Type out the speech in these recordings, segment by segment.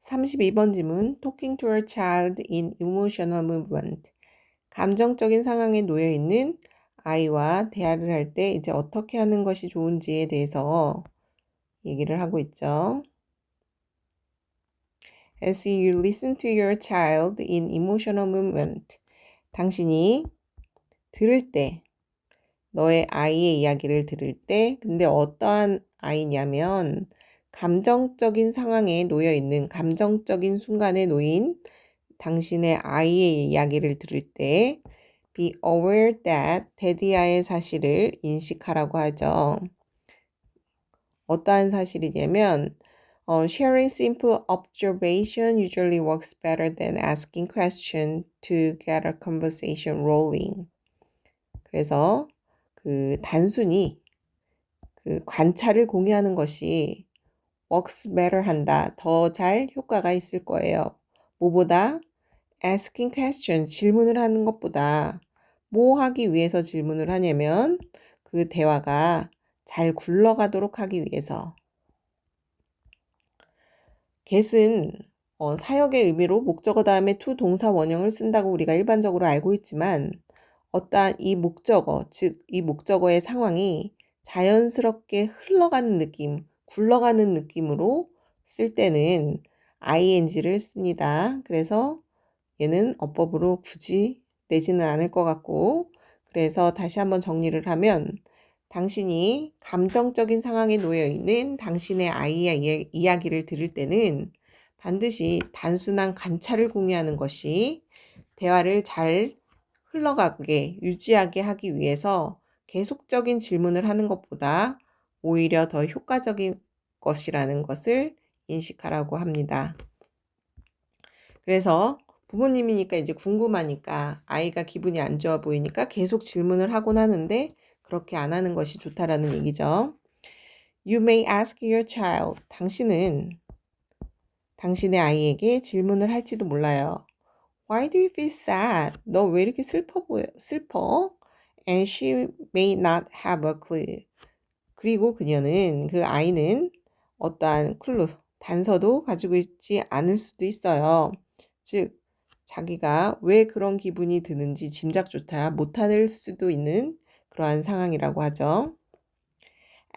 32번 지문 Talking to a child in emotional movement. 감정적인 상황에 놓여 있는 아이와 대화를 할 때 이제 어떻게 하는 것이 좋은지에 대해서 얘기를 하고 있죠. As you listen to your child in emotional movement. 당신이 들을 때, 너의 아이의 이야기를 들을 때, 근데 어떠한 아이냐면 감정적인 상황에 놓여 있는, 감정적인 순간에 놓인 당신의 아이의 이야기를 들을 때 be aware that 대디아의 사실을 인식하라고 하죠. 어떠한 사실이냐면 sharing simple observation usually works better than asking questions to get a conversation rolling. 그래서 단순히 관찰을 공유하는 것이 works better 한다. 더 잘 효과가 있을 거예요. 뭐보다 asking question, 질문을 하는 것보다 뭐 하기 위해서 질문을 하냐면 그 대화가 잘 굴러가도록 하기 위해서. get은 사역의 의미로 목적어 다음에 to 동사 원형을 쓴다고 우리가 일반적으로 알고 있지만 어떠한 이 목적어, 즉 이 목적어의 상황이 자연스럽게 흘러가는 느낌, 굴러가는 느낌으로 쓸 때는 ing를 씁니다. 그래서 얘는 어법으로 굳이 내지는 않을 것 같고, 그래서 다시 한번 정리를 하면 당신이 감정적인 상황에 놓여 있는 당신의 아이의 이야기를 들을 때는 반드시 단순한 관찰을 공유하는 것이 대화를 잘 흘러가게 유지하게 하기 위해서 계속적인 질문을 하는 것보다 오히려 더 효과적인 것이라는 것을 인식하라고 합니다. 그래서 부모님이니까 이제 궁금하니까 아이가 기분이 안 좋아 보이니까 계속 질문을 하곤 하는데 그렇게 안 하는 것이 좋다라는 얘기죠. You may ask your child. 당신은 당신의 아이에게 질문을 할지도 몰라요. Why do you feel sad? 너 왜 이렇게 슬퍼? And she may not have a clue. 그리고 그 아이는 어떠한 클루, 단서도 가지고 있지 않을 수도 있어요. 즉, 자기가 왜 그런 기분이 드는지 짐작조차 못할 수도 있는 그러한 상황이라고 하죠.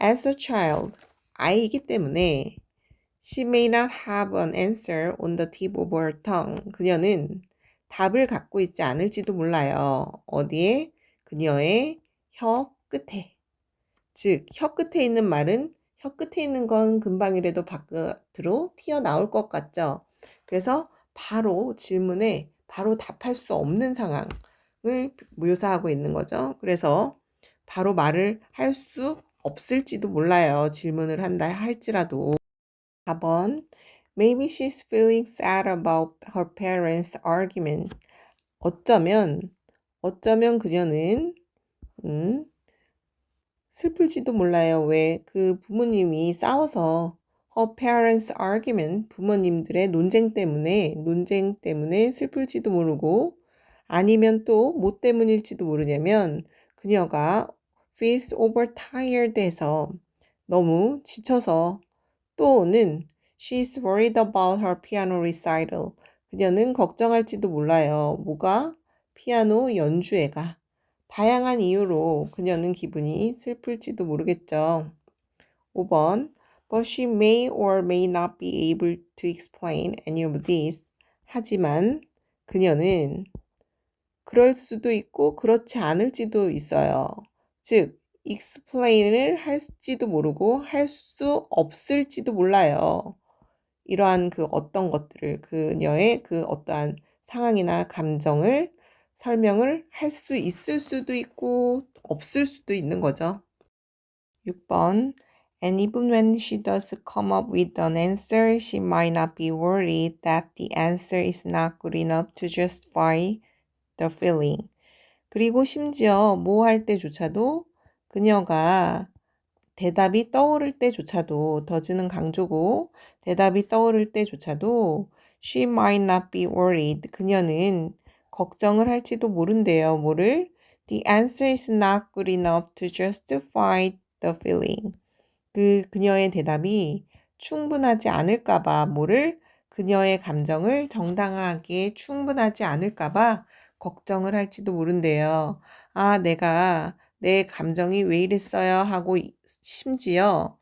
As a child, 아이이기 때문에 she may not have an answer on the tip of her tongue. 그녀는 답을 갖고 있지 않을지도 몰라요. 어디에? 그녀의 혀 끝에. 즉, 혀 끝에 있는 말은 혀 끝에 있는 건 금방이라도 바깥으로 튀어나올 것 같죠. 그래서 바로 질문에 바로 답할 수 없는 상황을 묘사하고 있는 거죠. 그래서 바로 말을 할 수 없을지도 몰라요. 질문을 한다 할지라도. 4번 Maybe she's feeling sad about her parents' argument. 어쩌면 그녀는 슬플지도 몰라요. 왜? 그 부모님이 싸워서 her parents' argument, 부모님들의 논쟁 때문에 슬플지도 모르고 아니면 또 뭐 때문일지도 모르냐면 그녀가 feels overtired 해서 너무 지쳐서 또는 she's worried about her piano recital. 그녀는 걱정할지도 몰라요. 뭐가? 피아노 연주회가. 다양한 이유로 그녀는 기분이 슬플지도 모르겠죠. 5번 But she may or may not be able to explain any of this. 하지만 그녀는 그럴 수도 있고 그렇지 않을지도 있어요. 즉, explain을 할지도 모르고 할 수 없을지도 몰라요. 이러한 어떤 것들을 그녀의 어떠한 상황이나 감정을 설명을 할 수 있을 수도 있고 없을 수도 있는 거죠. 6번 And even when she does come up with an answer, she might not be worried that the answer is not good enough to justify the feeling. 그리고 심지어 뭐 할 때조차도 그녀가 대답이 떠오를 때조차도 더즈는 강조고 대답이 떠오를 때조차도 she might not be worried. 그녀는 걱정을 할지도 모른대요. 뭐를? The answer is not good enough to justify the feeling. 그녀의 대답이 충분하지 않을까 봐 뭐를? 그녀의 감정을 정당하게 충분하지 않을까봐 걱정을 할지도 모른대요. 아, 내가 내 감정이 왜 이랬어요 하고 심지어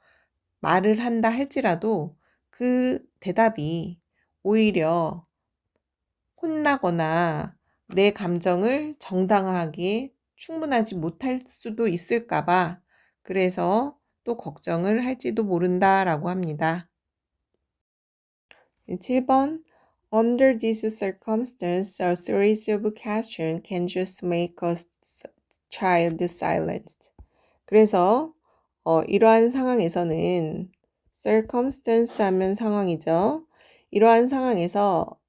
말을 한다 할지라도 그 대답이 오히려 혼나거나 내 감정을 정당하게 충분하지 못할 수도 있을까 봐 그래서 또 걱정을 할지도 모른다라고 합니다. 7번 Under this circumstance, a series of questions can just make a child silent. 그래서 이러한 상황에서는 circumstance 하면 상황이죠. 이러한 상황에서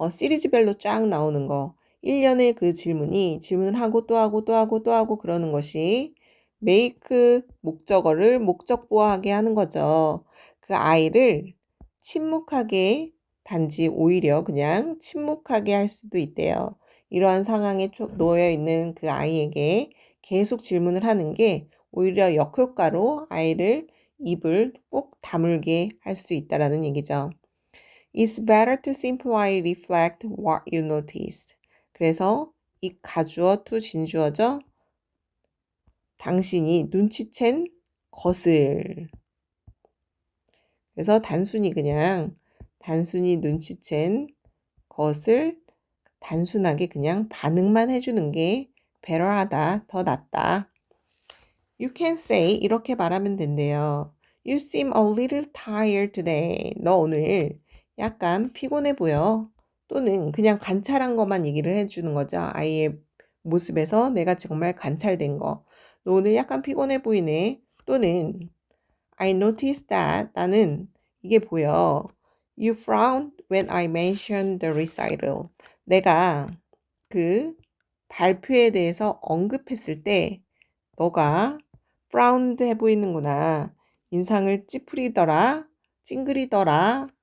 시리즈별로 쫙 나오는 거. 1년의 그 질문을 하고 또 하고 또 하고 또 하고 그러는 것이 make 목적어를 목적보호하게 하는 거죠. 그 아이를 침묵하게 단지 오히려 그냥 침묵하게 할 수도 있대요. 이러한 상황에 놓여 있는 그 아이에게 계속 질문을 하는 게 오히려 역효과로 아이를 입을 꾹 다물게 할 수 있다라는 얘기죠. It's better to simply reflect what you noticed. 그래서 이 가주어 to 진주어죠. 당신이 눈치챈 것을. 그래서 단순히 눈치챈 것을 단순하게 그냥 반응만 해주는 게 better하다, 더 낫다. You can say 이렇게 말하면 된대요. You seem a little tired today. 너 오늘 약간 피곤해 보여. 또는 그냥 관찰한 것만 얘기를 해주는 거죠. 아이의 모습에서 내가 정말 관찰된 거. 너 오늘 약간 피곤해 보이네. 또는 I noticed that 나는 이게 보여. You frowned when I mentioned the recital. 내가 그 발표에 대해서 언급했을 때 너가 frowned 해 보이는구나. 인상을 찡그리더라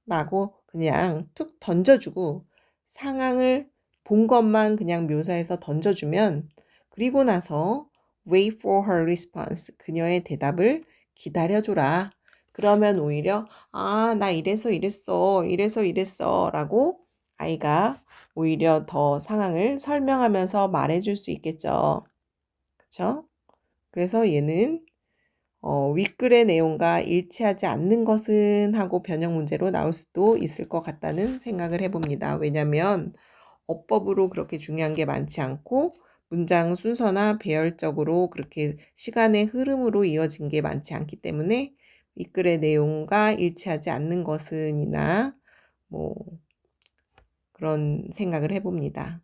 라고 그냥 툭 던져주고 상황을 본 것만 그냥 묘사해서 던져주면 그리고 나서 wait for her response. 그녀의 대답을 기다려줘라. 그러면 오히려 나 이래서 이랬어 라고 아이가 오히려 더 상황을 설명하면서 말해줄 수 있겠죠. 그쵸? 그래서 얘는 윗글의 내용과 일치하지 않는 것은 하고 변형 문제로 나올 수도 있을 것 같다는 생각을 해봅니다. 왜냐하면 어법으로 그렇게 중요한 게 많지 않고 문장 순서나 배열적으로 그렇게 시간의 흐름으로 이어진 게 많지 않기 때문에 윗글의 내용과 일치하지 않는 것은이나 뭐 그런 생각을 해봅니다.